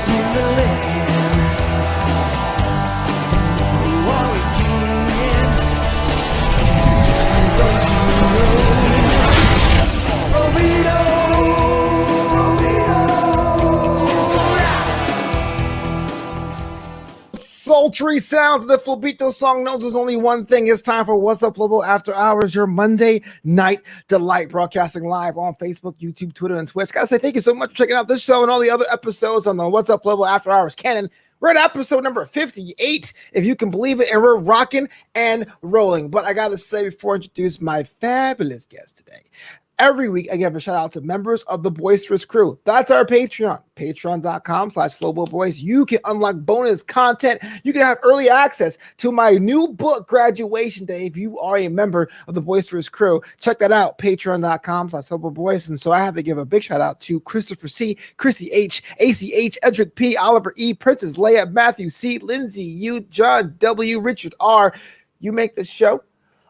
in the land. So you always can. Sultry sounds of the Flobito song knows there's only one thing. It's time for What's Up Flobo After Hours, your Monday night delight, broadcasting live on Facebook, YouTube, Twitter, and Twitch. Gotta say thank you so much for checking out this show and all the other episodes on the What's Up Flobo After Hours canon. We're at episode number 58, if you can believe it, and we're rocking and rolling. But I gotta say, before I introduce my fabulous guest today, every week, I give a shout out to members of the Boisterous crew. That's our Patreon, patreon.com/FloboBoys. You can unlock bonus content. You can have early access to my new book, Graduation Day, if you are a member of the Boisterous crew. Check that out, patreon.com/FloboBoys. And so I have to give a big shout out to Christopher C., Chrissy H., ACH, Edric P., Oliver E., Princess Leia, Matthew C., Lindsay U., John W., Richard R. You make this show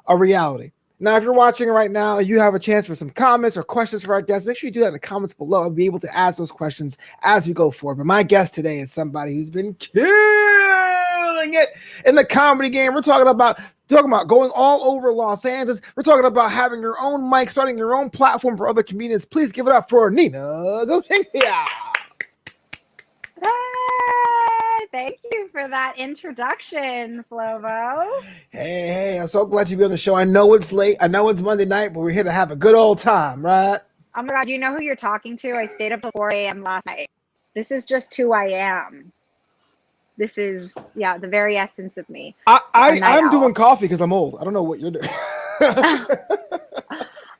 a reality. Now, if you're watching right now and you have a chance for some comments or questions for our guests, make sure you do that in the comments below. I'll be able to ask those questions as we go forward. But my guest today is somebody who's been killing it in the comedy game. We're talking about going all over Los Angeles. We're talking about having your own mic, starting your own platform for other comedians. Please give it up for Nina Gosiengfiao. Thank you for that introduction, Flobo. Hey, I'm so glad to be on the show. I know it's late. I know it's Monday night, but we're here to have a good old time, right? Oh my God, do you know who you're talking to? I stayed up till 4 a.m. last night. This is just who I am. This is, the very essence of me. I'm doing coffee because I'm old. I don't know what you're doing.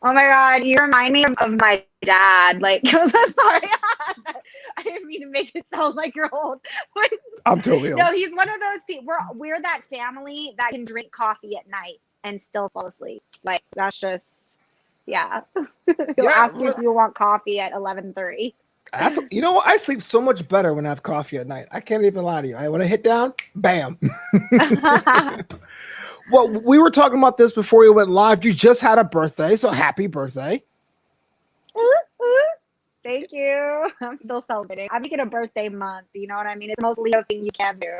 Oh my God, you remind me of my dad. Like, sorry. I didn't mean to make it sound like you're old. I'm totally old. No, he's one of those people. We're that family that can drink coffee at night and still fall asleep. Like, that's just, He'll ask you if you want coffee at 11:30. You know what? I sleep so much better when I have coffee at night. I can't even lie to you. When I hit down, bam. Well, we were talking about this before we went live. You just had a birthday, so happy birthday. Thank you. I'm still celebrating. I'm making a birthday month. You know what I mean? It's the most Leo thing you can do.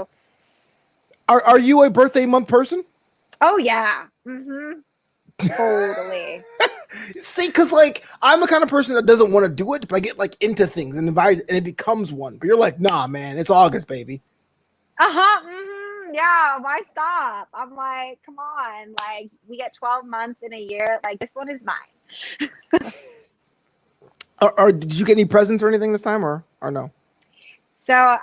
Are you a birthday month person? Oh, yeah. Mm-hmm. Totally. See, because I'm the kind of person that doesn't want to do it, but I get into things and it becomes one. But you're like, nah, man, it's August, baby. Mm-hmm. Yeah, why stop? I'm like, come on. Like, we get 12 months in a year. Like, this one is mine. Or did you get any presents or anything this time or no? So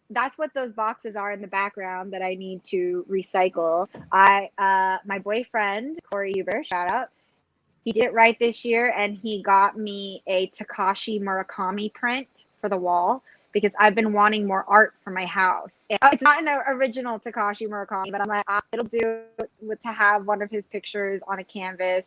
that's what those boxes are in the background that I need to recycle. My boyfriend, Corey Huber, shout out. He did it right this year and he got me a Takashi Murakami print for the wall because I've been wanting more art for my house. It's not an original Takashi Murakami, but I'm like, it'll do to have one of his pictures on a canvas.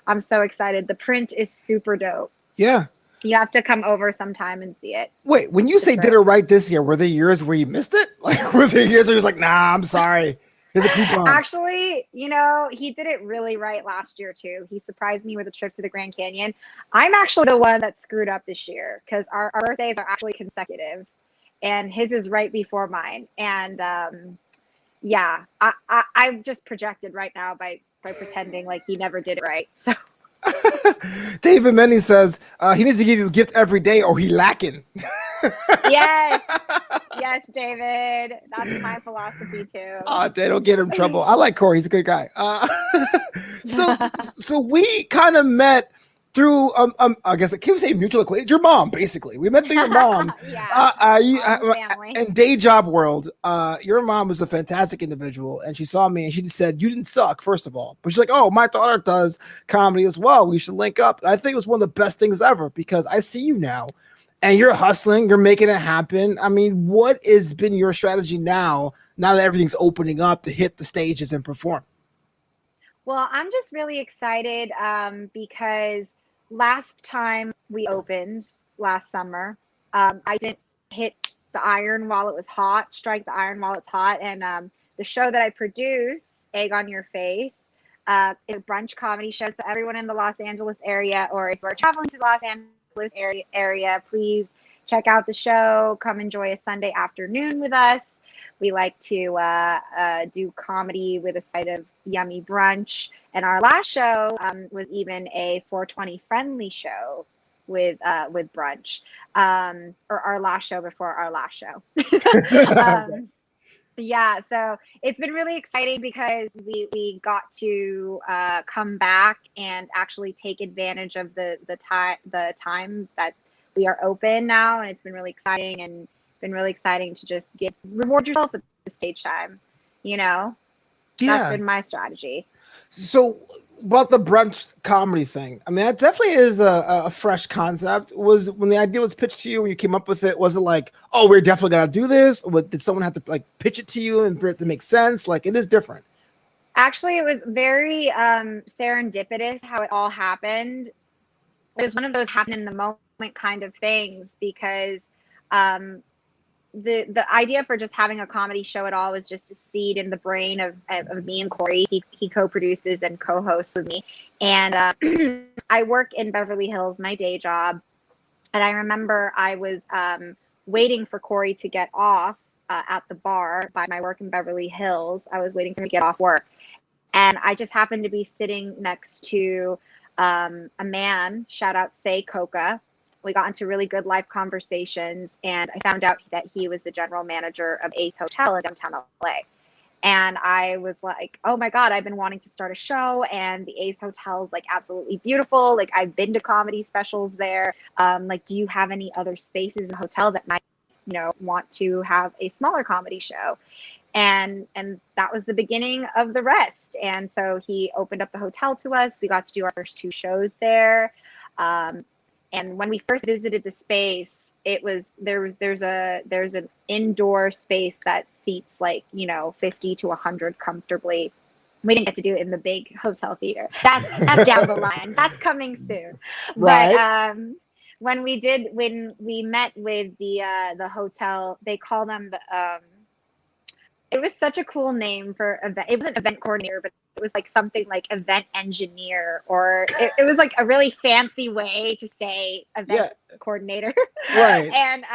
I'm so excited. The print is super dope. Yeah. You have to come over sometime and see it. Wait, when you say did it right this year, were there years where you missed it? Was there years where you was like, nah, I'm sorry. Here's a coupon. Actually, he did it really right last year too. He surprised me with a trip to the Grand Canyon. I'm actually the one that screwed up this year because our birthdays are actually consecutive and his is right before mine. And I've just projected right now by pretending like he never did it right. So David Menny says he needs to give you a gift every day or he lacking. Yes, David. That's my philosophy too. They don't get him in trouble. I like Corey. He's a good guy. So we kind of met through I guess I can't say mutual acquaintance. Your mom, basically. We met through your mom. In day job world, your mom was a fantastic individual, and she saw me and she said, "You didn't suck, first of all." But she's like, "Oh, my daughter does comedy as well. We should link up." And I think it was one of the best things ever because I see you now, and you're hustling, you're making it happen. I mean, what has been your strategy now that everything's opening up to hit the stages and perform? Well, I'm just really excited because last time we opened last summer, I didn't hit the iron while it was hot, strike the iron while it's hot. And the show that I produce, Egg on Your Face, is a brunch comedy show. So everyone in the Los Angeles area, or if you're traveling to the Los Angeles area, please check out the show. Come enjoy a Sunday afternoon with us. We like to do comedy with a side of yummy brunch. And our last show was even a 420 friendly show with brunch, or our last show before our last show. Yeah, so it's been really exciting because we got to come back and actually take advantage of the time that we are open now, and it's been really exciting to just reward yourself with the stage time. That's been my strategy. So about the brunch comedy thing, I mean, that definitely is a fresh concept. Was when the idea was pitched to you, when you came up with it, was it like, oh, we're definitely gonna do this? Or did someone have to like pitch it to you and for it to make sense? Like, it is different. Actually, it was very serendipitous how it all happened. It was one of those happen in the moment kind of things, because the idea for just having a comedy show at all was just a seed in the brain of me and Corey. He co-produces and co-hosts with me, and I work in Beverly Hills, my day job, and I remember I was waiting for Corey to get off at the bar by my work in Beverly Hills. I was waiting for him to get off work, and I just happened to be sitting next to a man, shout out Say Coca. We got into really good live conversations, and I found out that he was the general manager of Ace Hotel in downtown LA. And I was like, oh my God, I've been wanting to start a show, and the Ace Hotel is like absolutely beautiful. Like, I've been to comedy specials there. Like, do you have any other spaces in the hotel that might, want to have a smaller comedy show? And that was the beginning of the rest. And so he opened up the hotel to us. We got to do our first 2 shows there. And when we first visited the space, there's an indoor space that seats like 50 to 100 comfortably. We didn't get to do it in the big hotel theater. That's down the line. That's coming soon. Right. But when we met with the hotel, they call them the it was such a cool name for event. It wasn't event coordinator, but it was like something like event engineer, or it was like a really fancy way to say event coordinator. Right. And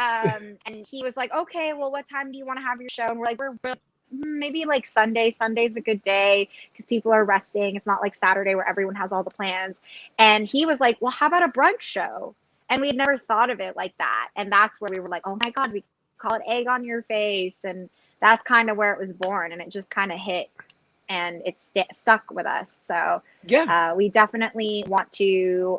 he was like, okay, well, what time do you want to have your show? And we're like, we're maybe like Sunday. Sunday's a good day because people are resting. It's not like Saturday where everyone has all the plans. And he was like, well, how about a brunch show? And we had never thought of it like that. And that's where we were like, oh my God, we call it Egg on Your Face. And that's kind of where it was born, and it just kind of hit, and it stuck with us. So we definitely want to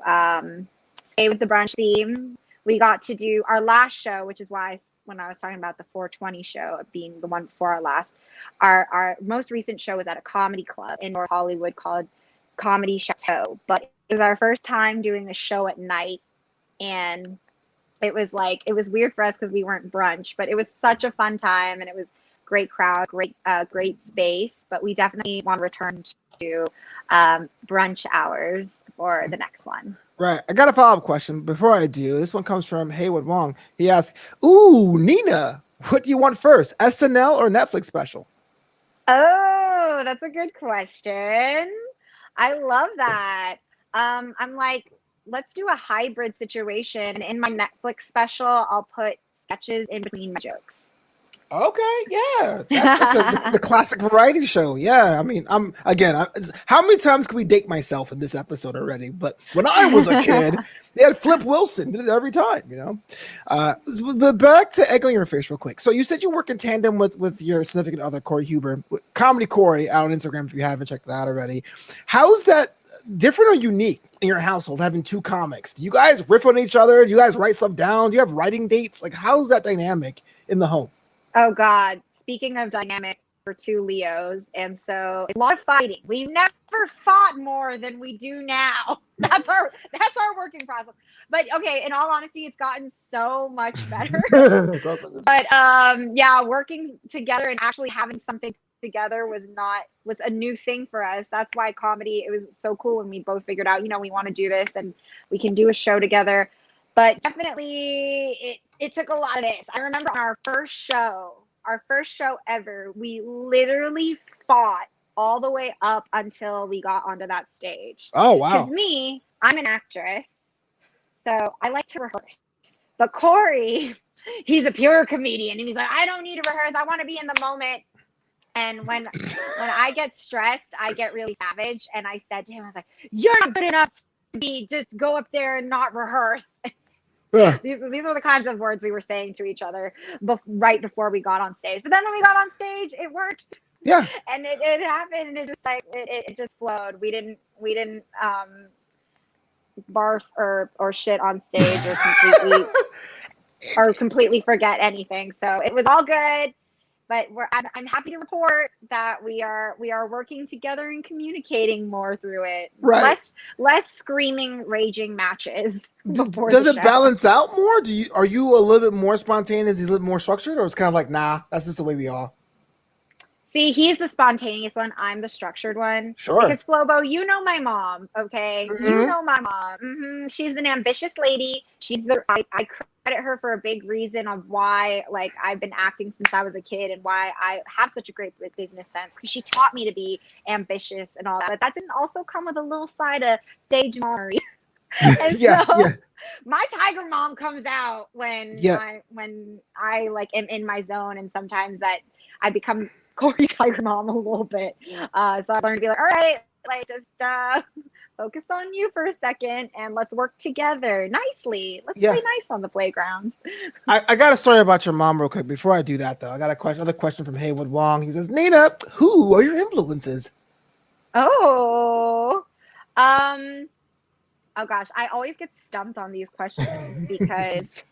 stay with the brunch theme. We got to do our last show, which is why when I was talking about the 420 show being the one before our last, our most recent show was at a comedy club in North Hollywood called Comedy Chateau. But it was our first time doing a show at night, and it was weird for us because we weren't brunch, but it was such a fun time, and it was great crowd, great space. But we definitely want to return to brunch hours for the next one. Right. I got a follow-up question before I do. This one comes from Haywood Wong. He asked, ooh, Nina, what do you want first, SNL or Netflix special? Oh, that's a good question. I love that. I'm like, let's do a hybrid situation. And in my Netflix special, I'll put sketches in between my jokes. Okay, yeah, that's like the classic variety show. Yeah, I mean, how many times can we date myself in this episode already? But when I was a kid, they had Flip Wilson, did it every time, But back to Egg on Your Face real quick. So you said you work in tandem with your significant other, Corey Huber, Comedy Corey, out on Instagram if you haven't checked it out already. How's that different or unique in your household, having 2 comics? Do you guys riff on each other? Do you guys write stuff down? Do you have writing dates? Like, how's that dynamic in the home? Oh God, speaking of dynamic, for 2 Leos, and so it's a lot of fighting. We've never fought more than we do now. That's our working process. But okay, in all honesty, it's gotten so much better. But yeah, working together and actually having something together was a new thing for us. That's why comedy, it was so cool when we both figured out, we want to do this and we can do a show together. But definitely it took a lot of this. I remember on our first show ever, we literally fought all the way up until we got onto that stage. Oh, wow. Because I'm an actress, so I like to rehearse. But Corey, he's a pure comedian, and he's like, I don't need to rehearse. I want to be in the moment. And when I get stressed, I get really savage. And I said to him, I was like, you're not good enough to just go up there and not rehearse. Yeah. These were the kinds of words we were saying to each other right before we got on stage. But then when we got on stage, it worked. Yeah. And it happened, and it just like it just flowed. We didn't barf or shit on stage or completely forget anything. So it was all good. But I'm happy to report that we are working together and communicating more through it. Right. Less screaming, raging matches. Does it balance out more? Are you a little bit more spontaneous? He's a little more structured, or it's kind of like, nah, that's just the way we are? See, he's the spontaneous one. I'm the structured one. Sure. Because Flobo, you know my mom, okay? Mm-hmm. You know my mom. She's an ambitious lady. I credit her for a big reason of why, like, I've been acting since I was a kid and why I have such a great business sense, because she taught me to be ambitious and all that. But that didn't also come with a little side of stage mommery. And so my tiger mom comes out when I like am in my zone, and sometimes that I become Corey's tiger mom a little bit. So I learned to be like, all right, like just focus on you for a second and let's work together nicely. Let's play nice on the playground. I got a story about your mom real quick. Before I do that, though, I got another question from Haywood Wong. He says, Nina, who are your influences? Oh gosh, I always get stumped on these questions because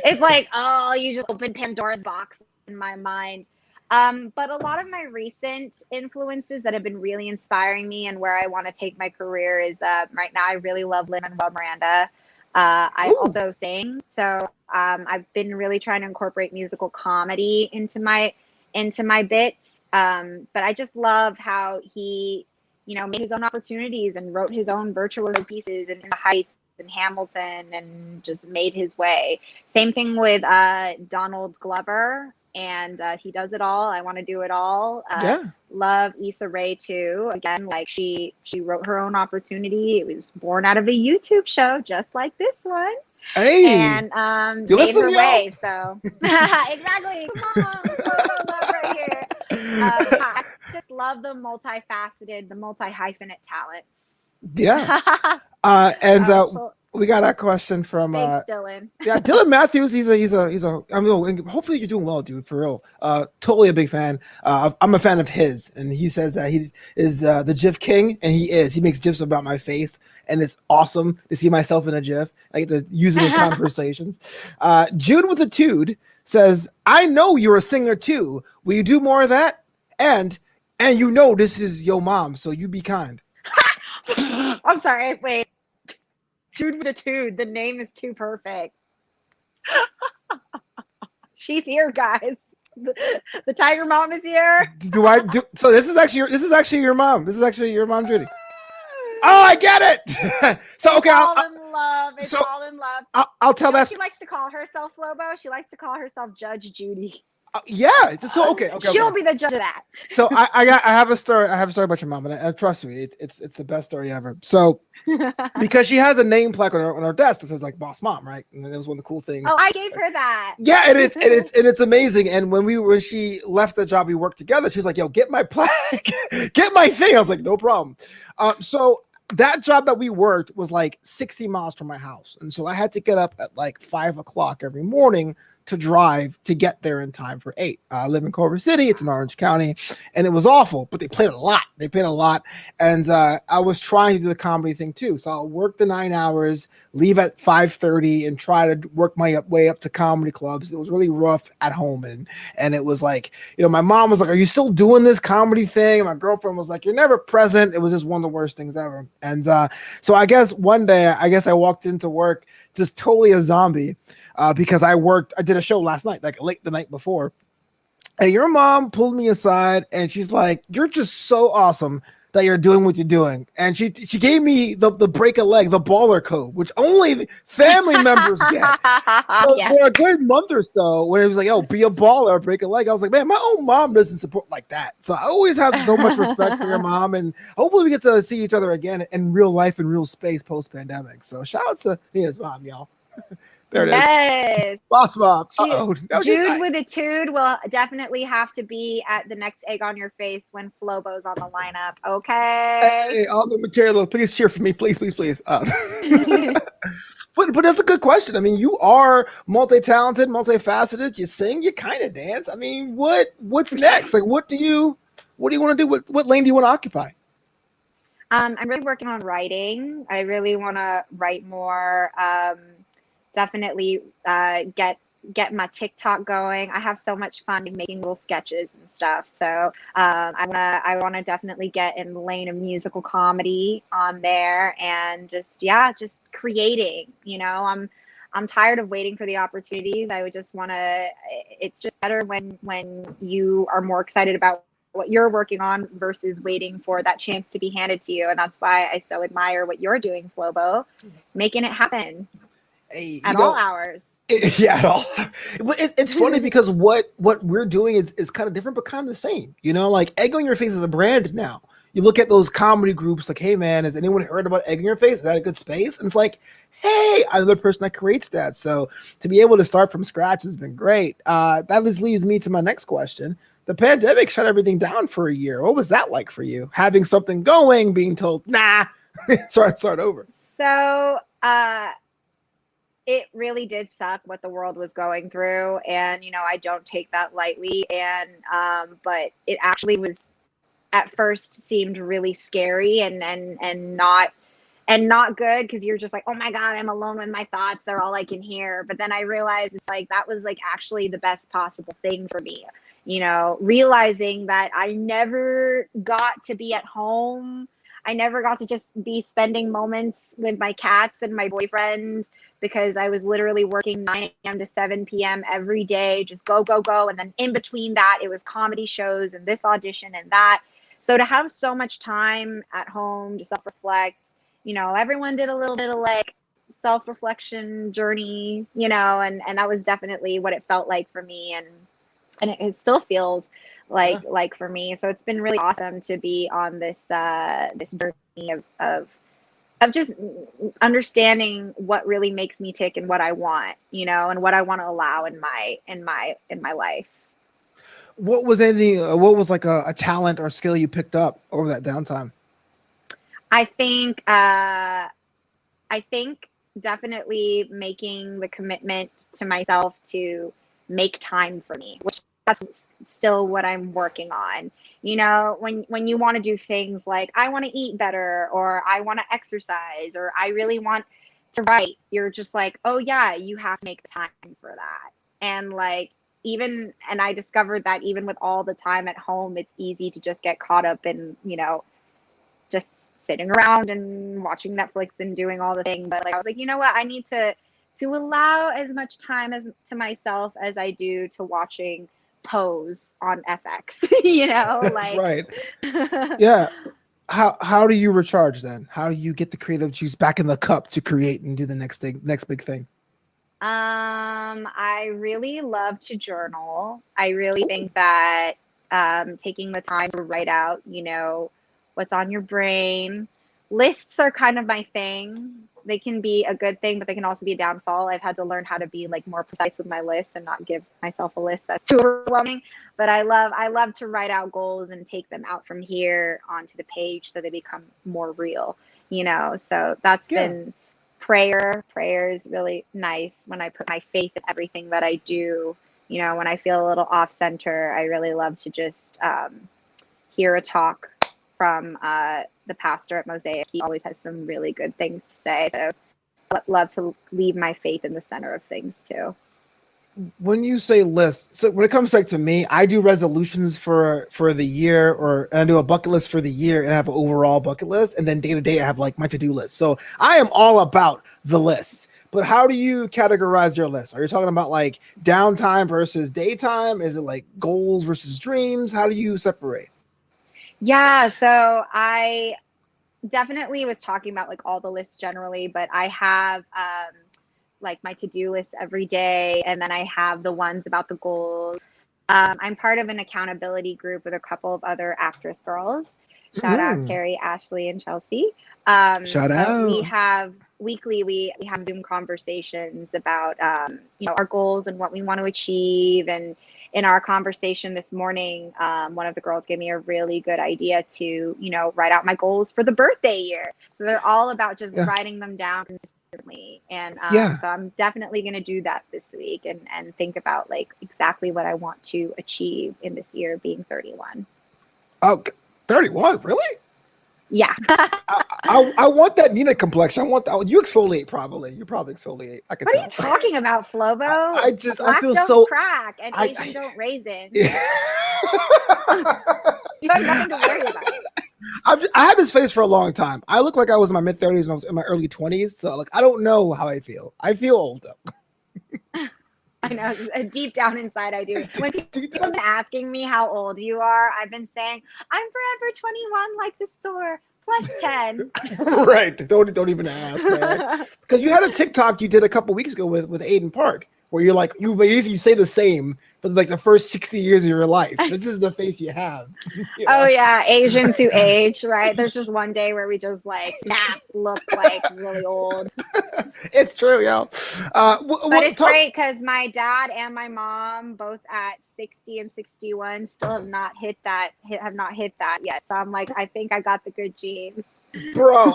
it's like, oh, you just opened Pandora's box in my mind. But a lot of my recent influences that have been really inspiring me and where I want to take my career is right now I really love Lin-Manuel Miranda. I also sing, so I've been really trying to incorporate musical comedy into my bits. But I just love how he, made his own opportunities and wrote his own virtuoso pieces in the Heights and Hamilton and just made his way. Same thing with Donald Glover. And he does it all. I want to do it all. Love Issa Rae too. Again, like she wrote her own opportunity. It was born out of a YouTube show, just like this one. Hey, and made her way. So exactly. Come on, love right here. I just love the multifaceted, the multi-hyphenate talents. Yeah. We got a question from Dylan. Dylan Matthews. He's a. I mean, hopefully you're doing well, dude. For real. Totally a big fan. I'm a fan of his, and he says that he is the GIF king, and he is. He makes GIFs about my face, and it's awesome to see myself in a GIF. I get to use it in conversations. Jude with a Tude says, "I know you're a singer too. Will you do more of that? And this is your mom, so you be kind." I'm sorry. Wait. Jude with a Tude. The name is too perfect. She's here, guys. The tiger mom is here. So this is actually your mom. This is actually your mom, Judy. Oh, I get it. So okay, all in love. It's all in love. I'll tell that. She likes to call herself Flobo. She likes to call herself Judge Judy. So okay. She'll be the judge of that. So I have a story. I have a story about your mom, and trust me, it's the best story ever. So because she has a name plaque on her desk that says like Boss Mom, right? And that was one of the cool things. Oh, I gave her that. Yeah, and it's amazing. And when she left the job we worked together, she's like, "Yo, get my plaque, get my thing." I was like, "No problem." So that job that we worked was like 60 miles from my house, and so I had to get up at like 5 o'clock every morning to drive to get there in time for 8. I live in Culver City. It's in Orange County, and it was awful, but they paid a lot. And I was trying to do the comedy thing too. So I'll work the 9 hours, leave at 5:30, and try to work my way up to comedy clubs. It was really rough at home, and it was like, my mom was like, "Are you still doing this comedy thing?" And my girlfriend was like, "You're never present." It was just one of the worst things ever. And so I guess one day, I walked into work just totally a zombie because I did a show last night, like late the night before. And your mom pulled me aside and she's like, "You're just so awesome that you're doing what you're doing." And she gave me the break a leg, the baller code, which only family members get. So for a good month or so, when it was like, "Oh, be a baller, break a leg," I was like, "Man, my own mom doesn't support like that." So I always have so much respect for your mom, and hopefully we get to see each other again in real life, in real space, post pandemic. So shout out to Nina's mom, y'all. There it is. Yes. Boss Bob. Jude, Uh-oh. That was Jude nice. with a tude will definitely have to be at the next Egg on Your Face when Flobo's on the lineup. Okay. Hey, all the material, please cheer for me, please, please, please. But that's a good question. I mean, you are multi-talented, multifaceted. You sing, you kind of dance. I mean, what's next? Like, what do you want to do? What lane do you want to occupy? I'm really working on writing. I really want to write more. Definitely get my TikTok going. I have so much fun making little sketches and stuff. So I wanna definitely get in the lane of musical comedy on there and just creating. I'm tired of waiting for the opportunities. I would just want to. It's just better when you are more excited about what you're working on versus waiting for that chance to be handed to you. And that's why I so admire what you're doing, Flobo, making it happen Hey, at all hours. Yeah, at all. But it's funny because what we're doing is kind of different, but kind of the same. Like Egg on Your Face is a brand now. You look at those comedy groups, like, hey man, has anyone heard about Egg on Your Face? Is that a good space? And it's like, hey, I'm the person that creates that. So to be able to start from scratch has been great. That leads me to my next question. The pandemic shut everything down for a year. What was that like for you? Having something going, being told, nah, start over. So it really did suck what the world was going through. And, I don't take that lightly. And but it actually was at first seemed really scary and not good because you're just like, oh my God, I'm alone with my thoughts. They're all I can hear. But then I realized it's like that was like actually the best possible thing for me. Realizing that I never got to be at home. I never got to just be spending moments with my cats and my boyfriend because I was literally working 9 a.m. to 7 p.m. every day, just go, go, go. And then in between that, it was comedy shows and this audition and that. So to have so much time at home to self-reflect, everyone did a little bit of like self-reflection journey, and that was definitely what it felt like for me. And it still feels like for me. So it's been really awesome to be on this journey of just understanding what really makes me tick and what I want, and what I want to allow in my life. What was like a talent or skill you picked up over that downtime? I think definitely making the commitment to myself to make time for me, which that's still what I'm working on. When you want to do things like I want to eat better or I want to exercise or I really want to write, you're just like, oh yeah, you have to make the time for that. And like and I discovered that even with all the time at home, it's easy to just get caught up in, just sitting around and watching Netflix and doing all the things. But like I was like, you know what? I need to allow as much time as to myself as I do to watching Pose on FX. Like Right. Yeah. How do you recharge then? How do you get the creative juice back in the cup to create and do the next big thing? I really love to journal. I really think that taking the time to write out, what's on your brain. Lists are kind of my thing. They can be a good thing, but they can also be a downfall. I've had to learn how to be like more precise with my list and not give myself a list that's too overwhelming. But I love to write out goals and take them out from here onto the page so they become more real, So that's been prayer. Prayer is really nice when I put my faith in everything that I do. When I feel a little off center, I really love to just hear a talk from the pastor at Mosaic. He always has some really good things to say. So I love to leave my faith in the center of things too. When you say list, so when it comes like to me, I do resolutions for the year, and I do a bucket list for the year, and I have an overall bucket list, and then day to day I have like my to-do list. So I am all about the list. But how do you categorize your list? Are you talking about like downtime versus daytime? Is it like goals versus dreams? How do you separate? Yeah, so I definitely was talking about like all the lists generally, but I have like my to-do list every day, and then I have the ones about the goals. I'm part of an accountability group with a couple of other actress girls. Shout out Carrie, Ashley, and Chelsea. Shout But out. weekly we have Zoom conversations about our goals and what we want to achieve. And in our conversation this morning, one of the girls gave me a really good idea to write out my goals for the birthday year. So they're all about just writing them down consistently. And so I'm definitely going to do that this week and think about like exactly what I want to achieve in this year, being 31. Oh, 31, really? Yeah. I want that Nina complexion. I want that. You exfoliate probably. You probably exfoliate. I can What tell. are you talking about, Flobo? I Black feel don't so crack and Asian don't raisin. Yeah. You have nothing to worry about. I had this face for a long time. I look like I was in my mid-30s and I was in my early 20s. So like I don't know how I feel. I feel old though. I know, deep down inside I do. When people have been asking me how old you are, I've been saying, I'm forever 21 like the store, plus 10. Right. Don't even ask, man. Because you had a TikTok you did a couple weeks ago with Aiden Park, where you're like, you basically say the same, but like the first 60 years of your life. This is the face you have. You know? Oh yeah, Asians who age, right? There's just one day where we just like look like really old. It's true, yo. But it's great because my dad and my mom, both at 60 and 61, still have not hit that yet. So I'm like, I think I got the good genes. Bro,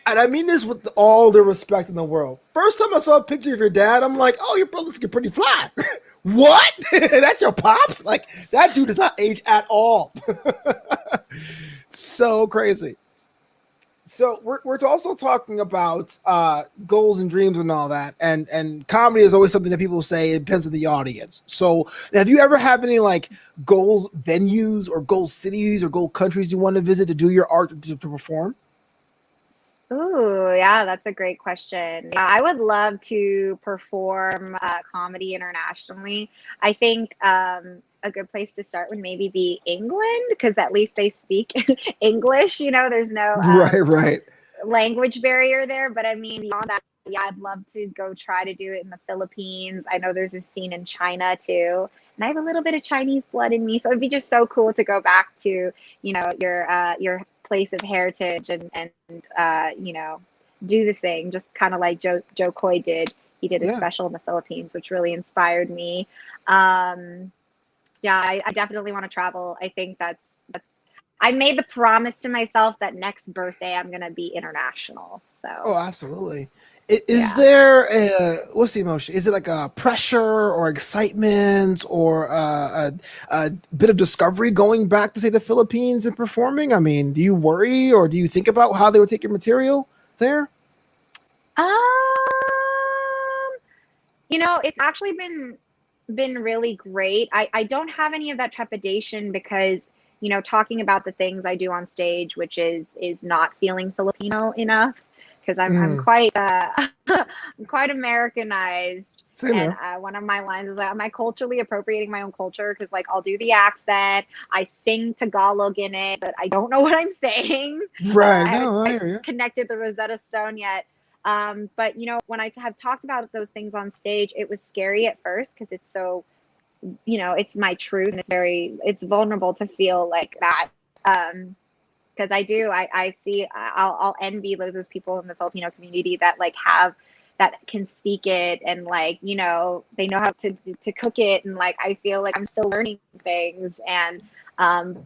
and I mean this with all the respect in the world. First time I saw a picture of your dad, I'm like, oh, your brother looks pretty fly. What? That's your pops? Like, that dude does not age at all. So crazy. So we're also talking about goals and dreams and all that. And comedy is always something that people say it depends on the audience. So have you ever had any like goals venues or goal cities or goal countries you want to visit to do your art to perform? Ooh, yeah, that's a great question. Yeah, I would love to perform comedy internationally. I think a good place to start would maybe be England, because at least they speak English. There's no Right. language barrier there. But I mean, beyond that, yeah, I'd love to go try to do it in the Philippines. I know there's a scene in China too, and I have a little bit of Chinese blood in me, so it'd be just so cool to go back to your place of heritage and do the thing, just kind of like Joe Coy did. He did a special in the Philippines, which really inspired me. I definitely want to travel. I think that's I made the promise to myself that next birthday I'm gonna be international. So absolutely. Is there what's the emotion? Is it like a pressure or excitement or a bit of discovery going back to say the Philippines and performing? I mean, do you worry or do you think about how they would take your material there? It's actually been really great. I don't have any of that trepidation because talking about the things I do on stage, which is not feeling Filipino enough, because I'm quite I'm quite Americanized. And one of my lines is like, am I culturally appropriating my own culture? Because like I'll do the accent, I sing Tagalog in it, but I don't know what I'm saying. Right. I haven't connected the Rosetta Stone yet. But when I have talked about those things on stage, it was scary at first because it's so, it's my truth and it's vulnerable to feel like that. Because I see, I'll envy those people in the Filipino community that like that can speak it and like, they know how to cook it. And like, I feel like I'm still learning things. And,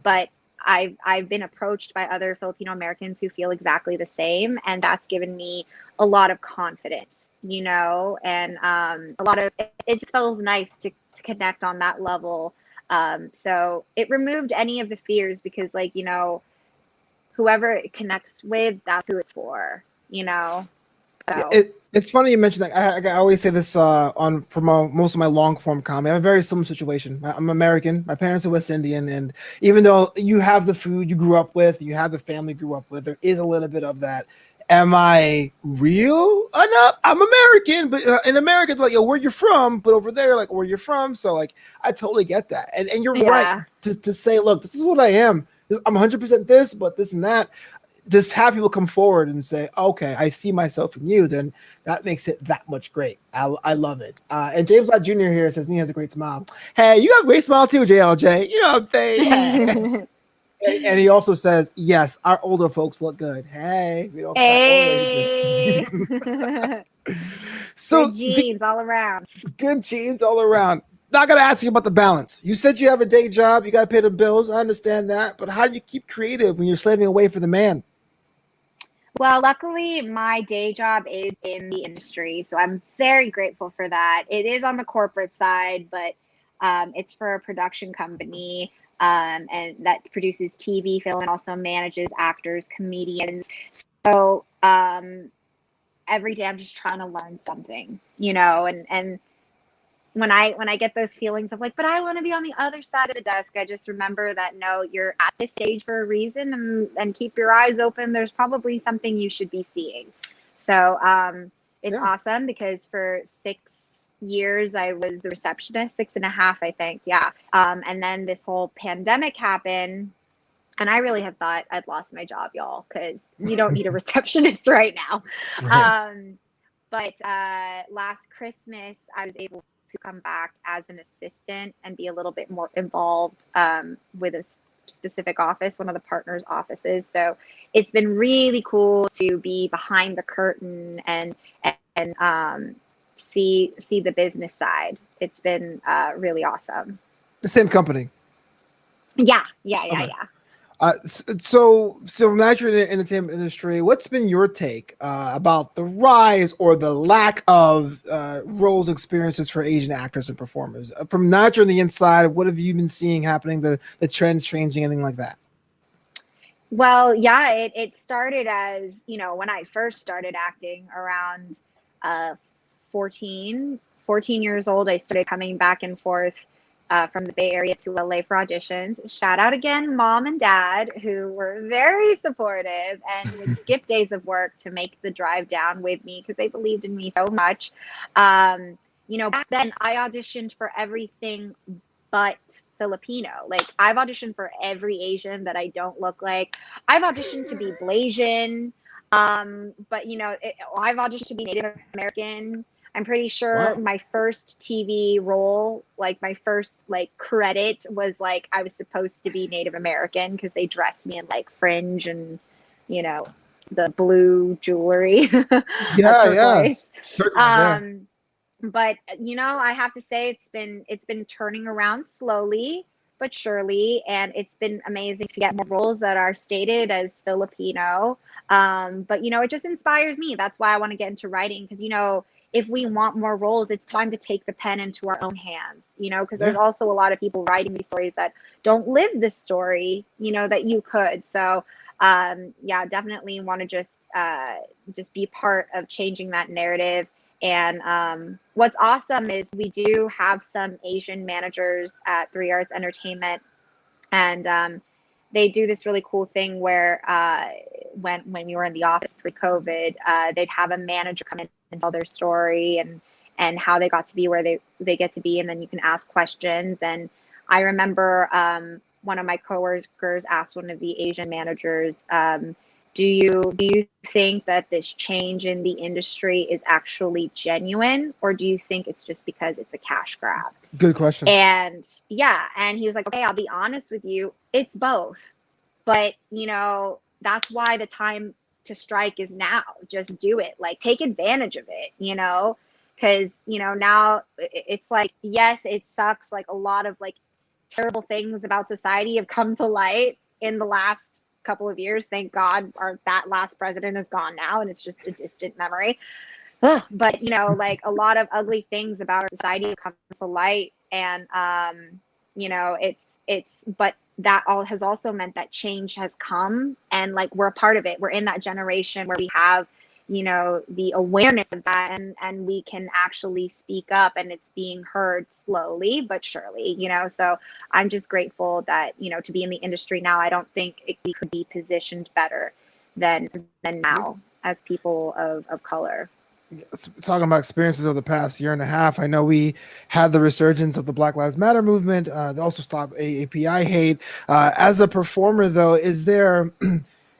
but I've been approached by other Filipino Americans who feel exactly the same. And that's given me a lot of confidence, and a lot of, it just feels nice to connect on that level. So it removed any of the fears because like, whoever it connects with, that's who it's for, So. It's funny you mentioned that. I always say this for most of my long form comedy. I have a very similar situation. I'm American. My parents are West Indian, and even though you have the food you grew up with, you have the family you grew up with, there is a little bit of that. Am I real enough? I'm American, but in America, it's like, yo, where you're from, but over there, like, where you're from. So, like, I totally get that. And you're right to say, look, this is what I am. I'm 100% this, but this and that. Just have people come forward and say, okay, I see myself in you, then that makes it that much great. I love it. And James Lott Jr. here says he has a great smile. Hey, you have a great smile too, JLJ. You know what I'm saying? And he also says, yes, our older folks look good. Hey, we don't crack Hey. So Good genes all around. good genes all around. Now I got to ask you about the balance. You said you have a day job, you got to pay the bills. I understand that, but how do you keep creative when you're slaving away for the man? Well, luckily, my day job is in the industry, so I'm very grateful for that. It is on the corporate side, but it's for a production company, and that produces TV, film, and also manages actors, comedians. So every day I'm just trying to learn something, and when I get those feelings of like, but I want to be on the other side of the desk, I just remember that no, you're at this stage for a reason, and keep your eyes open. There's probably something you should be seeing. So it's awesome because for 6 years I was the receptionist, 6.5, I think. Yeah. And then this whole pandemic happened. And I really have thought I'd lost my job, y'all, because you don't need a receptionist right now. Right. But last Christmas, I was able to come back as an assistant and be a little bit more involved with a specific office, one of the partners' offices. So it's been really cool to be behind the curtain and see the business side. It's been really awesome. The same company. Yeah. So now that you're in the entertainment industry, what's been your take about the rise or the lack of roles experiences for Asian actors and performers? From now that you're on the inside, what have you been seeing happening, the trends changing, anything like that? Well, yeah, it started as, when I first started acting around 14 years old. I started coming back and forth from the Bay Area to LA for auditions. Shout out again, mom and dad, who were very supportive and would skip days of work to make the drive down with me because they believed in me so much. Back then I auditioned for everything but Filipino. Like, I've auditioned for every Asian that I don't look like. I've auditioned to be Blasian, but I've auditioned to be Native American. I'm pretty sure my first TV role, like my first credit, was like I was supposed to be Native American because they dressed me in like fringe and the blue jewelry, turquoise. But I have to say it's been turning around slowly but surely, and it's been amazing to get more roles that are stated as Filipino. But it just inspires me. That's why I want to get into writing, because if we want more roles, it's time to take the pen into our own hands, because there's also a lot of people writing these stories that don't live this story, that you could. So definitely want to just be part of changing that narrative. And what's awesome is we do have some Asian managers at 3 Arts Entertainment, and they do this really cool thing where when we were in the office pre-COVID, they'd have a manager come in and tell their story and how they got to be where they get to be, and then you can ask questions. And I remember one of my coworkers asked one of the Asian managers, do you think that this change in the industry is actually genuine, or do you think it's just because it's a cash grab? Good question. And he was like, okay, I'll be honest with you, it's both. But that's why the time to strike is now. Just do it. Like, take advantage of it, because now it's like, yes, it sucks. Like, a lot of terrible things about society have come to light in the last couple of years. Thank God that last president is gone now, and it's just a distant memory. Ugh, but a lot of ugly things about our society have come to light, and but that all has also meant that change has come, and we're a part of it. We're in that generation where we have the awareness of that, and we can actually speak up, and it's being heard slowly but surely. So I'm just grateful that to be in the industry now. I don't think we could be positioned better than now as people of color. Talking about experiences of the past year and a half, I know we had the resurgence of the Black Lives Matter movement. They also stopped AAPI hate. As a performer, though, is there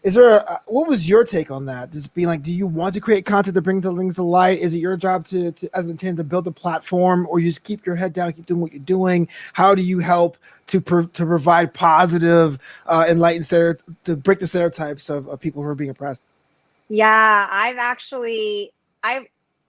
Is there what was your take on that? Just being like, do you want to create content to bring the things to light? Is it your job to as an intended to build a platform, or you just keep your head down and keep doing what you're doing? How do you help to provide positive, enlightened to break the stereotypes of people who are being oppressed? Yeah,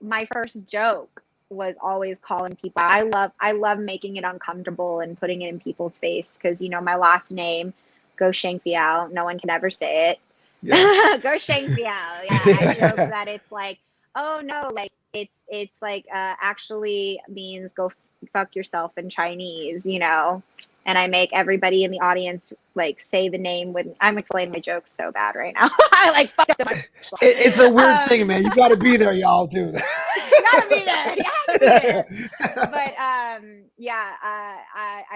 my first joke was always calling people. I love making it uncomfortable and putting it in people's face because my last name, Gosiengfiao, no one can ever say it. Yeah. Gosiengfiao. Yeah, I joke that it's like, oh no, like it's like actually means go fuck yourself in Chinese, and I make everybody in the audience like say the name when I'm explaining my jokes so bad right now. I like fucked up my it's a weird thing, man. You got to be there, y'all, too. You gotta be there. You have to be there. But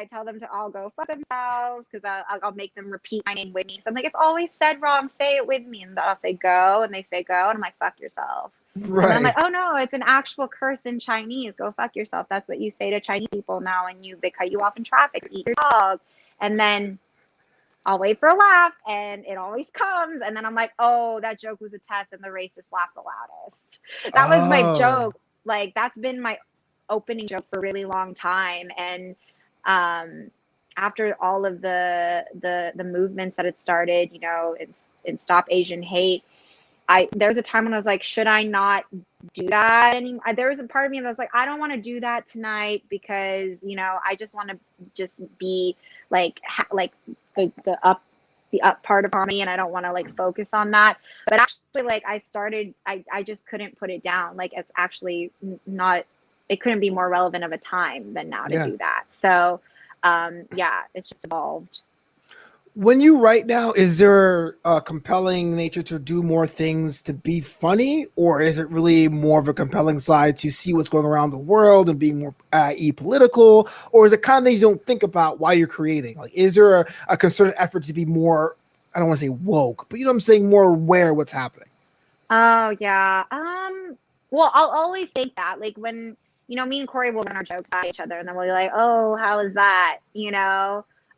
I tell them to all go fuck themselves because I'll make them repeat my name with me. So I'm like, it's always said wrong. Say it with me, and I'll say go, and they say go, and I'm like, fuck yourself. Right. And I'm like, oh no, it's an actual curse in Chinese. Go fuck yourself. That's what you say to Chinese people now when they cut you off in traffic, eat your dog. And then I'll wait for a laugh, and it always comes. And then I'm like, oh, that joke was a test, and the racist laughed the loudest. That was my joke. Like, that's been my opening joke for a really long time. And after all of the movements that had started, in Stop Asian Hate, there was a time when I was like, should I not do that anymore? There was a part of me that was like, I don't want to do that tonight because, I just want to just be like the up part of harmony, and I don't want to like focus on that. But actually, like I just couldn't put it down. Like it's actually not, it couldn't be more relevant of a time than now to do that. So it's just evolved. When you write now, is there a compelling nature to do more things to be funny, or is it really more of a compelling side to see what's going around the world and being more political, or is it kind of things you don't think about while you're creating? Like, is there a concerted effort to be more, I don't want to say woke, but you know what I'm saying, more aware of what's happening? Oh yeah. Well, I'll always think that, like when, me and Corey will run our jokes at each other, and then we'll be like, oh, how is that?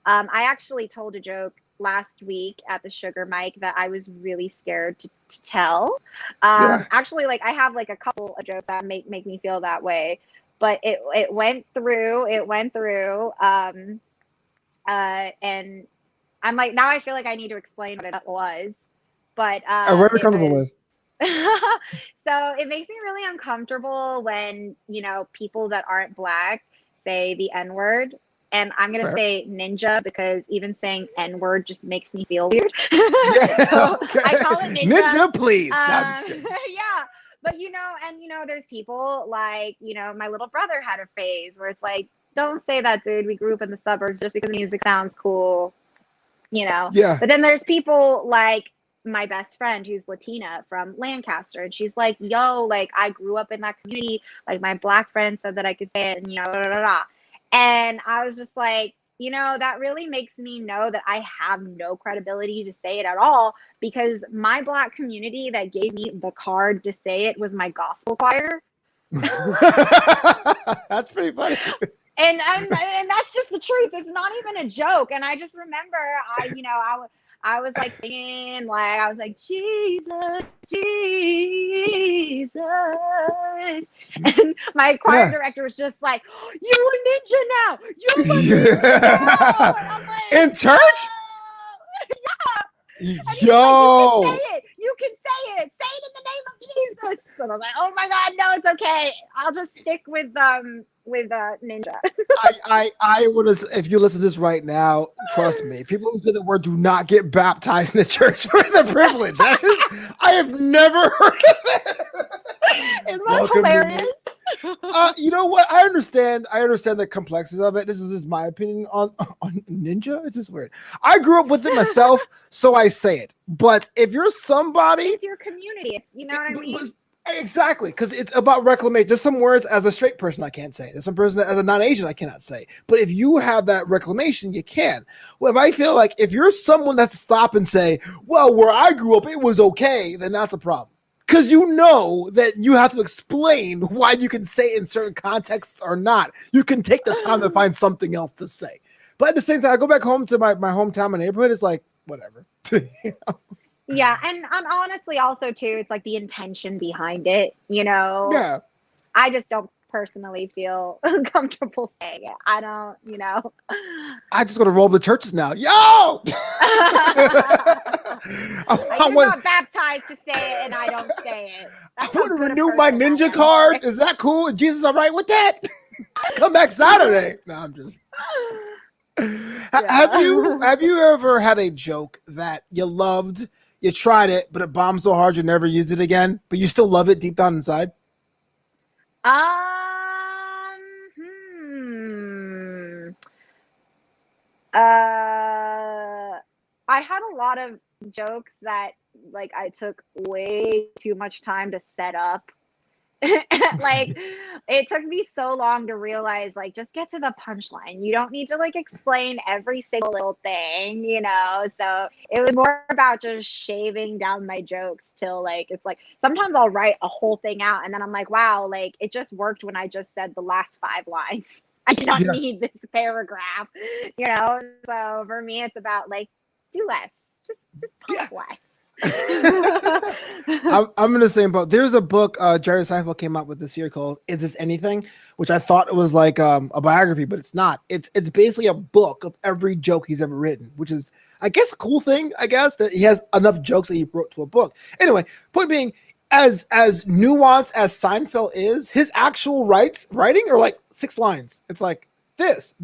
I actually told a joke last week at the Sugar Mic that I was really scared to tell. Actually, like I have like a couple of jokes that make me feel that way, but it went through. And I'm like, now I feel like I need to explain what it was, but I'm very comfortable with. So it makes me really uncomfortable when, people that aren't Black say the N-word. And I'm going to say ninja because even saying N-word just makes me feel weird. So I call it ninja. Ninja, please. Yeah. But, there's people like, my little brother had a phase where it's like, don't say that, dude. We grew up in the suburbs just because music sounds cool, Yeah. But then there's people like my best friend who's Latina from Lancaster, and she's like, yo, like I grew up in that community. Like my Black friend said that I could say it, and blah, blah, blah. And I was just like, that really makes me know that I have no credibility to say it at all, because my Black community that gave me the card to say it was my gospel choir. That's pretty funny. And that's just the truth. It's not even a joke. And I just remember I was like singing, like I was like, Jesus, Jesus. And my choir director was just like, you're a ninja now. You're a ninja now. And I'm like, in church? Yeah. Yo. Like, you can say it. Say it in the name of Jesus. And I was like, oh my God, no, it's okay. I'll just stick with ninja. I would have, if you listen to this right now, trust me, people who say the word do not get baptized in the church for the privilege. I have never heard of it. Isn't that hilarious? You know what? I understand the complexities of it. This is just my opinion on ninja. It's just weird. I grew up with it myself, so I say it. But if you're somebody, it's your community. You know what I mean? Exactly, because it's about reclamation. There's some words as a straight person I can't say. There's some person that as a non-Asian I cannot say. But if you have that reclamation, you can. Well, if I feel like if you're someone that stop and say, well, where I grew up, it was okay, then that's a problem. Because you know that you have to explain why you can say in certain contexts or not. You can take the time to find something else to say. But at the same time, I go back home to my hometown, my neighborhood. It's like, whatever. Yeah, and honestly, also too, it's like the intention behind it. You know, Yeah. I just don't personally feel comfortable saying it. I don't, you know. I just go to roll the churches now. Yo! I I just want got baptized to say it, and I don't say it. I That's how want to good a renew my person I ninja am. card. Is that cool? Is Jesus all right with that? Come back Saturday. No, I'm just have Yeah. you ever had a joke that you loved, you tried it, but it bombed so hard you never used it again, but you still love it deep down inside? Hmm. I had a lot of jokes that like I took way too much time to set up. Like it took me so long to realize like just get to the punchline. You don't need to like explain every single little thing, you know. So it was more about just shaving down my jokes till like it's like sometimes I'll write a whole thing out and then I'm like, wow, like it just worked when I just said the last 5 lines. I do not Yeah. need this paragraph, you know. So for me it's about like do less. Just Yeah. talk less. I'm in the same boat. There's a book Jerry Seinfeld came out with this year called "Is This Anything," which I thought it was like a biography, but it's not. It's basically a book of every joke he's ever written, which is, I guess, a cool thing. I guess that he has enough jokes that he wrote to a book. Anyway, point being, as nuanced as Seinfeld is, his actual writing are like 6 lines. It's like this,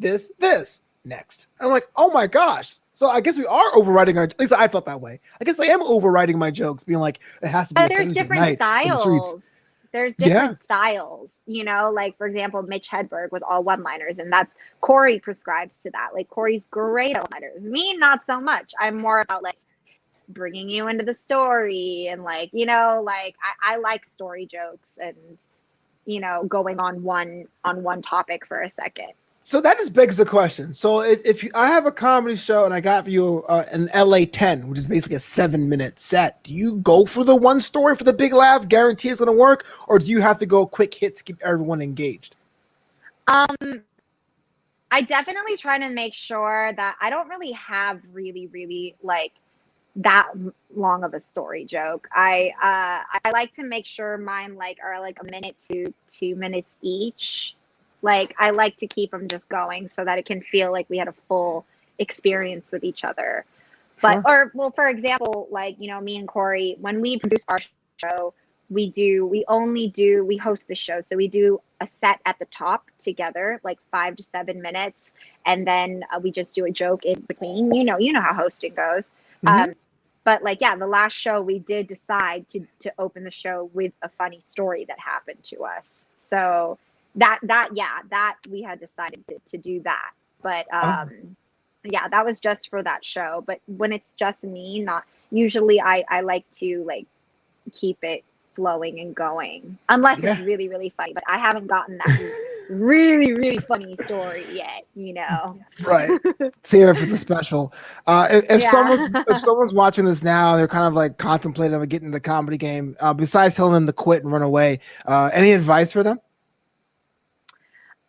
next. I'm like, oh my gosh. So I guess we are overwriting at least I felt that way. I guess I am overwriting my jokes, being like, it has to be a There's Thursday different night on the streets. styles. There's Yeah. different styles, you know, like for example, Mitch Hedberg was all one-liners, and that's Corey prescribes to that. Like Corey's great at one-liners. Me, not so much. I'm more about like bringing you into the story and like, you know, like I like story jokes and you know, going on one topic for a second. So that just begs the question. So I have a comedy show and I got for you an LA 10, which is basically a 7-minute set, do you go for the one story for the big laugh, guarantee it's going to work? Or do you have to go quick hit to keep everyone engaged? I definitely try to make sure that I don't really have really like that long of a story joke. I like to make sure mine like are like a minute to 2 minutes each. Like I like to keep them just going so that it can feel like we had a full experience with each other. But Sure. or well, for example, like you know, me and Corey, when we produce our show, we host the show, so we do a set at the top together, like 5 to 7 minutes, and then we just do a joke in between. You know how hosting goes. Mhm. But like yeah, the last show we did decide to open the show with a funny story that happened to us. So that we had decided to do that. But Oh, yeah, that was just for that show. But when it's just me, not usually I like to like keep it flowing and going. Unless it's yeah. really funny. But I haven't gotten that really funny story yet, you know. Right. Save it for the special. If Yeah. someone's watching this now, they're kind of like contemplating of getting the comedy game. Besides telling them to quit and run away, any advice for them?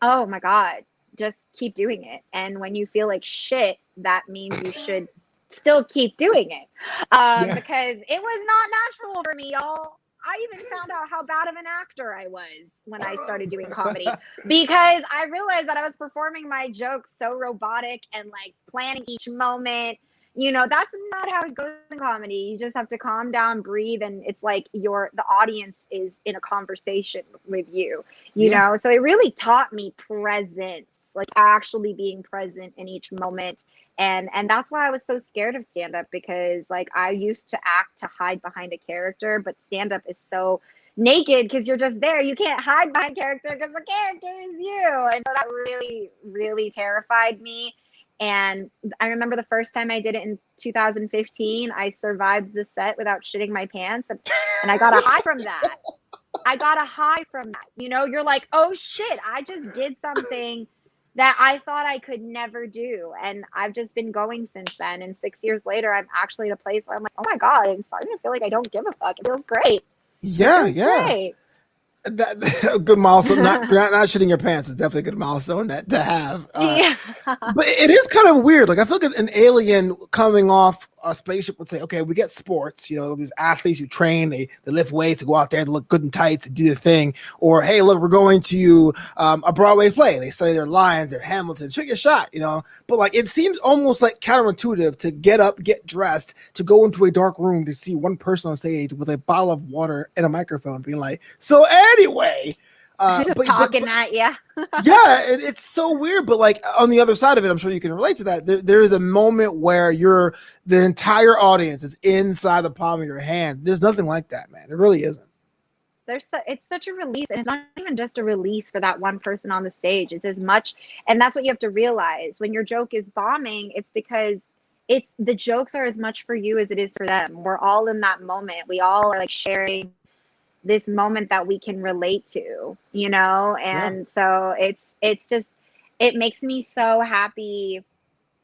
Oh my God. Just keep doing it. And when you feel like shit, that means you should still keep doing it. Yeah. Because it was not natural for me, y'all. I even found out how bad of an actor I was when I started doing comedy because I realized that I was performing my jokes so robotic and like planning each moment. You know, that's not how it goes in comedy. You just have to calm down, breathe, and it's like the audience is in a conversation with you, you Yeah. know? So it really taught me presence, like actually being present in each moment. And that's why I was so scared of stand up because like I used to act to hide behind a character, but stand up is so naked because you're just there. You can't hide behind character because the character is you. And so that really terrified me. And I remember the first time I did it in 2015, I survived the set without shitting my pants. And I got a high from that. I got a high from that. You know, you're like, oh shit, I just did something that I thought I could never do. And I've just been going since then. And 6 years later, I'm actually at a place where I'm like, oh my God, I'm starting to feel like I don't give a fuck. It feels great. It Yeah, feels yeah. great. That good milestone. Not shitting your pants is definitely a good milestone to have. Yeah. But it is kind of weird. Like I feel like an alien coming off a spaceship would say, "Okay, we get sports. You know, these athletes who train, they lift weights, to go out there, to look good and tight, to do their thing." Or, "Hey, look, we're going to a Broadway play. They study their lines, their Hamilton. Shoot your shot." You know, but like it seems almost like counterintuitive to get up, get dressed, to go into a dark room to see one person on stage with a bottle of water and a microphone, being like, "So anyway." Just talking at you. Yeah, it's so weird. But like on the other side of it, I'm sure you can relate to that. There is a moment where the entire audience is inside the palm of your hand. There's nothing like that, man. It really isn't. It's such a release, and it's not even just a release for that one person on the stage. It's as much, and that's what you have to realize when your joke is bombing. It's because the jokes are as much for you as it is for them. We're all in that moment. We all are like sharing this moment that we can relate to, you know? And so it's just, it makes me so happy.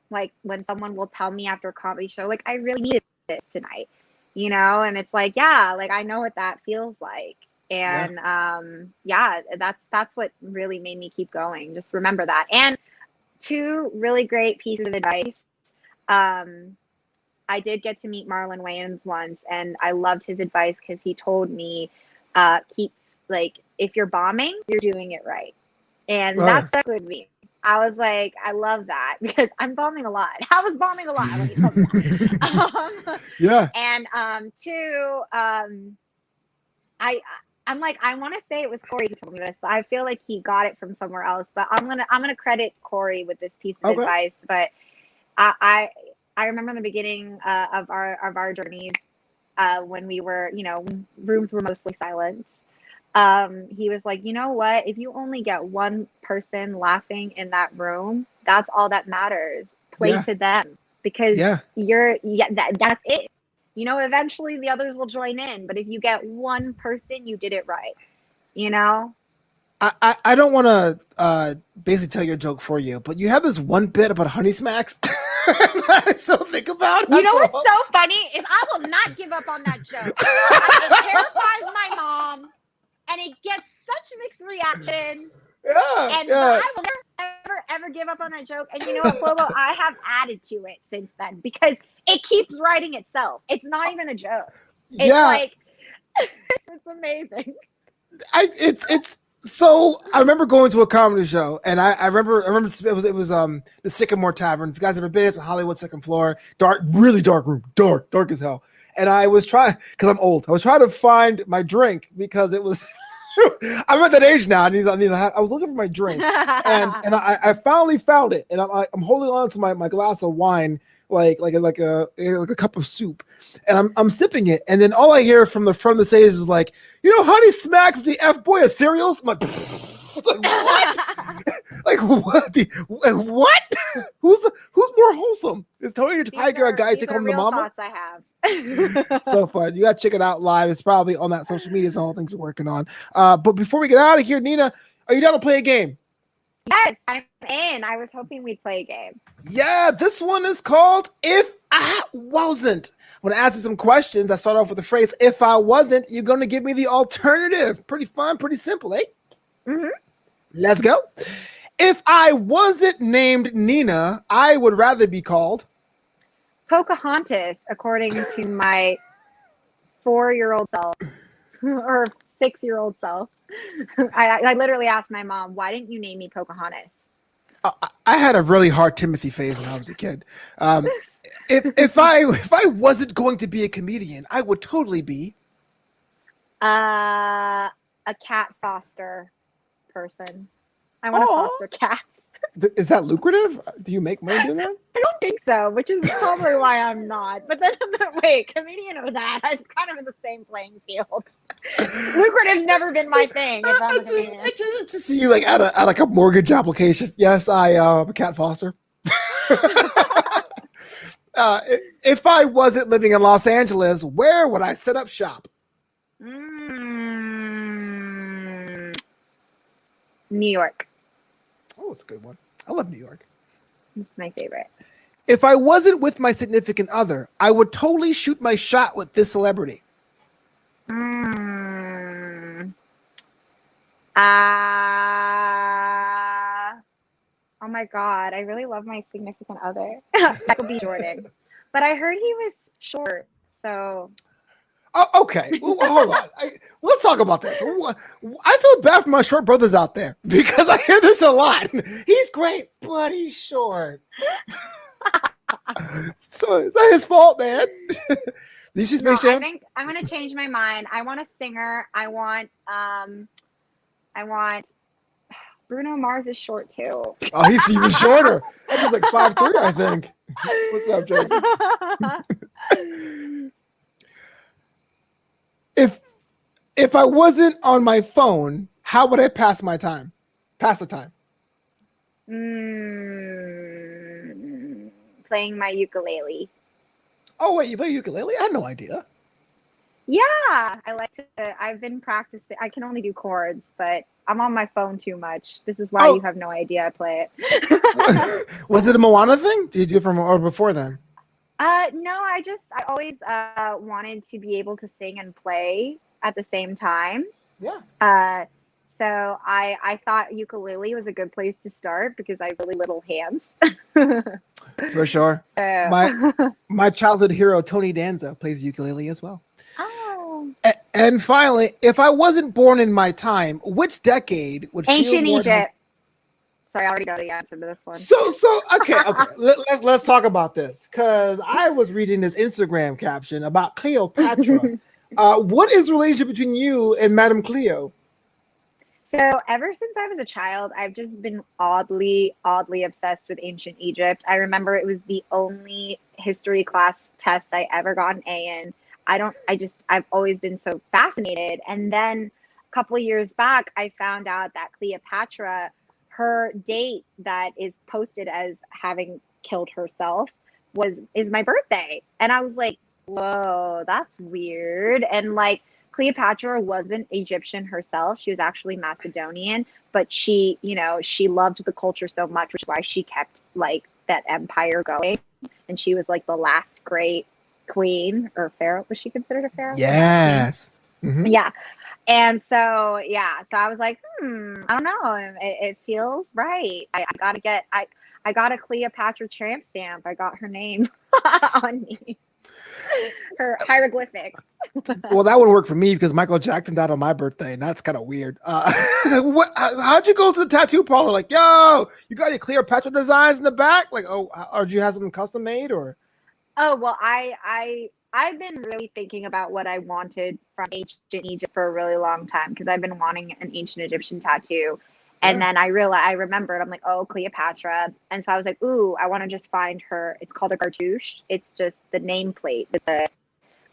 Like when someone will tell me after a comedy show, like, I really needed this tonight, you know? And it's like, yeah, like I know what that feels like. And that's what really made me keep going. Just remember that. And two really great pieces of advice. I did get to meet Marlon Wayans once, and I loved his advice because he told me, if you're bombing, you're doing it right. And that stuck with me. I was like, I love that because I'm bombing a lot. I was bombing a lot. Let me tell you that. And two, I'm like, I want to say it was Corey who told me this, but I feel like he got it from somewhere else. But I'm gonna credit Corey with this piece of advice. But I remember in the beginning of our journeys, when we were, you know, rooms were mostly silence. He was like, you know what? If you only get one person laughing in that room, that's all that matters. Play to them because that's it. You know, eventually the others will join in, but if you get one person, you did it right. You know? I don't want to basically tell your joke for you, but you have this one bit about honey smacks. I still think about it. You know what's so funny is I will not give up on that joke. It terrifies my mom, and it gets such mixed reactions. I will never, ever give up on that joke. And you know what, Flobo? I have added to it since then because it keeps writing itself. It's not even a joke. It's like, it's amazing. So I remember going to a comedy show, and I remember it was the Sycamore Tavern. If you guys ever been, it's a Hollywood second floor, dark, really dark room, dark as hell. And I was trying, because I'm old, I was trying to find my drink because it was I'm at that age now, and I was looking for my drink, and I finally found it, and I'm holding on to my glass of wine like a cup of soup, and I'm sipping it, and then all I hear from the front of the stage is like, you know, Honey Smacks is the F boy of cereals. I'm like, what? Like what? What? Who's more wholesome? Is Tony the Tiger a guy take home the mama? Thoughts I have. So fun. You got to check it out live. It's probably on that social media. It's all things we're working on. But before we get out of here, Nina, are you down to play a game? Yes, I'm in. I was hoping we'd play a game. Yeah, this one is called If I Wasn't. I'm going to ask you some questions. I start off with the phrase, if I wasn't, you're going to give me the alternative. Pretty fun, pretty simple, eh? Mm-hmm. Let's go. If I wasn't named Nina, I would rather be called Pocahontas, according to my 4-year-old self or 6-year-old self. I literally asked my mom, why didn't you name me Pocahontas? I had a really hard Timothy phase when I was a kid. If I wasn't going to be a comedian, I would totally be a cat foster person. I want to foster cats. Is that lucrative? Do you make money doing that? I don't think so, which is probably why I'm not. But then, wait, comedian or that? It's kind of in the same playing field. Lucrative's never been my thing. If I'm a comedian. I just see you like at a mortgage application. Yes, I'm a cat foster. If I wasn't living in Los Angeles, where would I set up shop? New York. Oh, it's a good one. I love New York. It's my favorite. If I wasn't with my significant other, I would totally shoot my shot with this celebrity. Oh my God, I really love my significant other. Michael B. Jordan. But I heard he was short, so. Oh, okay. Well, hold on. Let's talk about this. I feel bad for my short brothers out there because I hear this a lot. He's great, but he's short. So is that his fault, man? This is No, Space I Jam. think I'm gonna change my mind. I want a singer. I want Bruno Mars is short too. Oh, he's even shorter. That dude's like 5'3", I think. What's up, Jason? If I wasn't on my phone, how would I pass my time? Pass the time. Playing my ukulele. Oh wait, you play ukulele? I had no idea. Yeah, I like to. I've been practicing. I can only do chords, but I'm on my phone too much. This is why you have no idea I play it. Was it a Moana thing? Did you do it from or before then? No, I always wanted to be able to sing and play at the same time. Yeah. So I thought ukulele was a good place to start because I have really little hands. For sure. So. My childhood hero Tony Danza plays ukulele as well. Oh. And finally, if I wasn't born in my time, which decade would Ancient Egypt? Sorry, I already know the answer to this one. So okay. Let's talk about this because I was reading this Instagram caption about Cleopatra. What is the relationship between you and Madame Cleo? So ever since I was a child, I've just been oddly obsessed with ancient Egypt. I remember it was the only history class test I ever got an A in. I've always been so fascinated. And then a couple of years back, I found out that Cleopatra, her date that is posted as having killed herself is my birthday. And I was like, whoa, that's weird. And like, Cleopatra wasn't Egyptian herself. She was actually Macedonian, but she loved the culture so much, which is why she kept like that empire going. And she was like the last great queen or pharaoh. Was she considered a pharaoh? Yes. Mm-hmm. Yeah. And so I was like, I don't know. It feels right. I got a Cleopatra tramp stamp. I got her name on me. Her hieroglyphics. Well, that would work for me because Michael Jackson died on my birthday, and that's kind of weird. How'd you go to the tattoo parlor? Like, yo, you got any Cleopatra designs in the back? Like, or do you have something custom made? Or oh well, I've been really thinking about what I wanted from ancient Egypt for a really long time because I've been wanting an ancient Egyptian tattoo. And then I remembered, I'm like, oh, Cleopatra. And so I was like, ooh, I want to just find her. It's called a cartouche. It's just the nameplate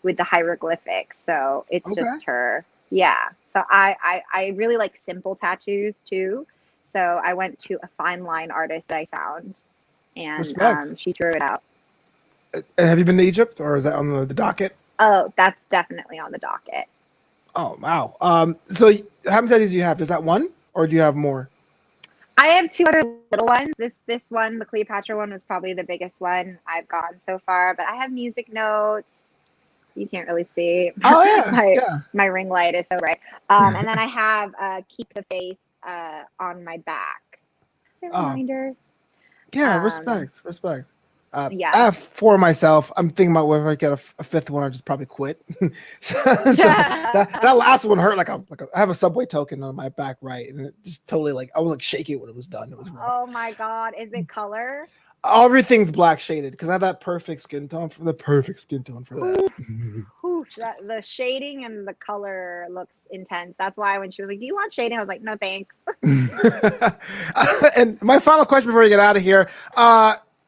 with the hieroglyphics. So it's just her. Yeah. So I really like simple tattoos too. So I went to a fine line artist that I found and she drew it out. Have you been to Egypt or is that on the docket? Oh, that's definitely on the docket. Oh, wow. So how many tattoos do you have? Is that one? Or do you have more? I have two other little ones. This one, the Cleopatra one, was probably the biggest one I've gotten so far. But I have music notes. You can't really see. Oh yeah, my ring light is so bright. And then I have "Keep the Faith" on my back. It's a reminder. Yeah, respect. Yeah. I have four myself. I'm thinking about whether I get a fifth one or just probably quit. so that last one hurt. I have a Subway token on my back right, and it just totally I was shaking when it was done. It was rough. Oh my God, is it color? Everything's black shaded because I have that perfect skin tone for that. Ooh, the shading and the color looks intense. That's why when she was like, "Do you want shading?" I was like, "No, thanks." And my final question before we get out of here.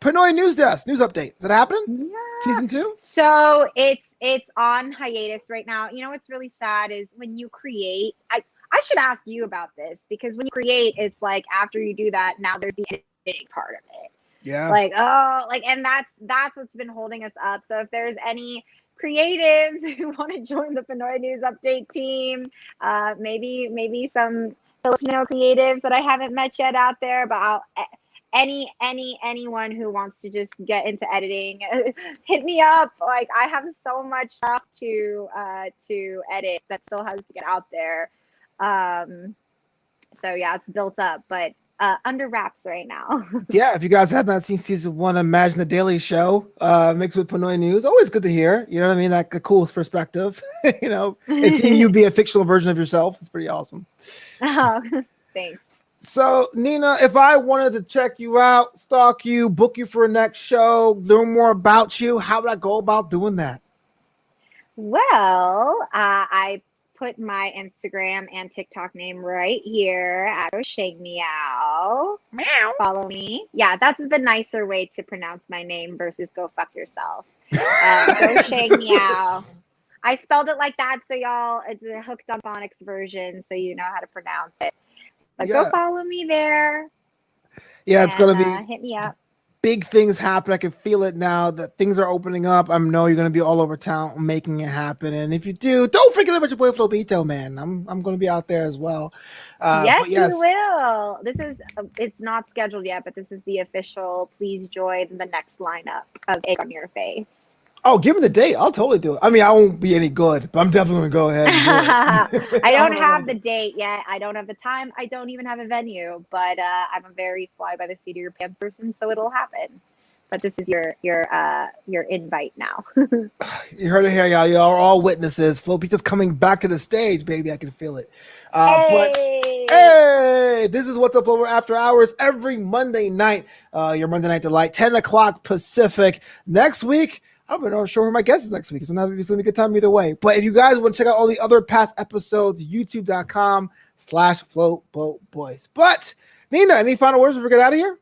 Pinoy News Desk, news update. Is it happening? Yeah. Season 2? So it's on hiatus right now. You know what's really sad is when you create, I should ask you about this because when you create, it's like after you do that, now there's the editing part of it. Yeah. And that's what's been holding us up. So if there's any creatives who want to join the Pinoy News Update team, maybe some Filipino creatives that I haven't met yet out there, but anyone who wants to just get into editing, hit me up. Like I have so much stuff to edit that still has to get out there. So yeah, it's built up, but under wraps right now. Yeah, if you guys have not seen season 1, Imagine the Daily Show, mixed with Pinoy News, always good to hear. You know what I mean? Like a cool perspective. And seeing you be a fictional version of yourself, it's pretty awesome. Oh, thanks. So, Nina, if I wanted to check you out, stalk you, book you for a next show, learn more about you, how would I go about doing that? Well, I put my Instagram and TikTok name right here at Gosiengfiao. Meow. Follow me. Yeah, that's the nicer way to pronounce my name versus go fuck yourself. Gosiengfiao. I spelled it like that, so y'all, it's a hooked on phonics version, so you know how to pronounce it. But go follow me there. Yeah, it's going to be hit me up. Big things happen. I can feel it now that things are opening up. I know you're going to be all over town making it happen. And if you do, don't forget about your boy Flobito, man. I'm going to be out there as well. Yes, you will. It's not scheduled yet, but this is the official. Please join the next lineup of Egg on Your Face. Oh, give me the date. I'll totally do it. I mean, I won't be any good, but I'm definitely going to go ahead and do it. I don't have the date yet. I don't have the time. I don't even have a venue, but I'm a very fly by the seat of your pants person, so it'll happen. But this is your invite now. You heard it here, y'all. Y'all are all witnesses. Flobito's coming back to the stage, baby. I can feel it. But hey, this is What's Up Flobo After Hours every Monday night. Your Monday Night Delight, 10 o'clock Pacific. Next week, I'm not sure who my guest is next week. So it's going to be a good time either way. But if you guys want to check out all the other past episodes, youtube.com/FloboBoyce. But Nina, any final words before we get out of here?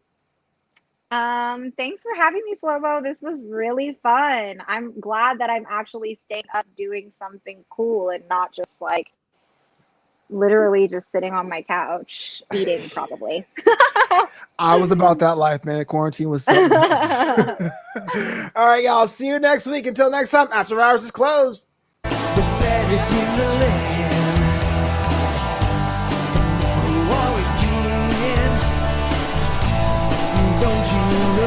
Thanks for having me, Flobo. This was really fun. I'm glad that I'm actually staying up doing something cool and not just like literally just sitting on my couch eating probably. I was about that life, man. Quarantine was something else. All right, y'all. See you next week. Until next time, After Hours is closed. The